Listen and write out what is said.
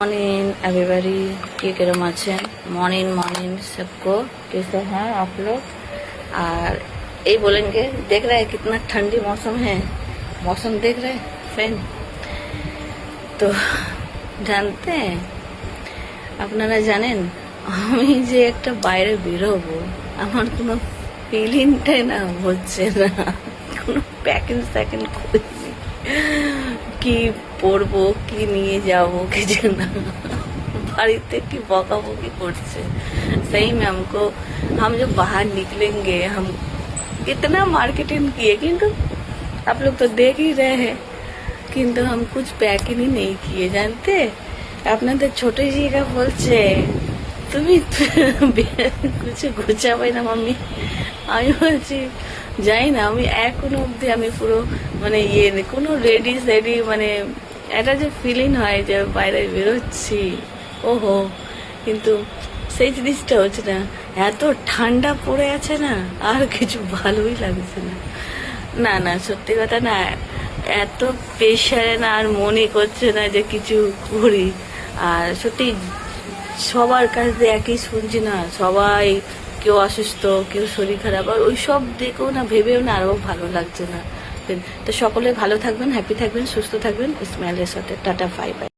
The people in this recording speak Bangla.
मॉर्निंग एवरीबॉडी के करम आছেন मॉर्निंग मॉर्निंग सबको कैसे हैं आप लोग। और ये बोलेंगे देख रहे हैं कितना ठंडी मौसम है, मौसम देख रहे हैं फ्रेंड। तो जानते हैं আপনারা জানেন আমি যে একটা বাইরে বেরোবো আমার কোনো ফিলিংটাই না হচ্ছে না, কোনো প্যাকিং স্যাকিং করিনি, কি পরবো কি নিয়ে যাবো কিছু না, বাড়িতে কি বকাবকি করছে। सही में हमको हम जब बाहर निकलेंगे हम कितना मार्केटिंग किए, किंतु आप लोग तो देख ही रहे हैं, किंतु हम कुछ पैकिंग ही नहीं किए। जानते আপনাদের ছোট জিগা বলছে তুমি কিছু গুছাবে না মাম্মি। আমি বলছি যাই না, আমি এখনো অব্দি আমি পুরো মানে কোনো রেডি মানে একটা যে ফিলিং হয় যে বাইরে বেরোচ্ছি ওহো, কিন্তু সেই জিনিসটা হচ্ছে না। এত ঠান্ডা পড়ে আছে না, আর কিছু ভালোই লাগছে না। না না সত্যি কথা না, এত প্রেশারে না আর মনে করছে না যে কিছু করি। আর সত্যি সবার কাছ দিয়ে একই শুনছি না, সবাই কেউ অসুস্থ কেউ শরীর খারাপ, আর ওই সব দেখেও না ভেবেও না আরও ভালো লাগছে না। তো সকলে ভালো থাকবেন, হ্যাপি থাকবেন, সুস্থ থাকবেন। স্মাইলের সাথে টাটা, বাই বাই।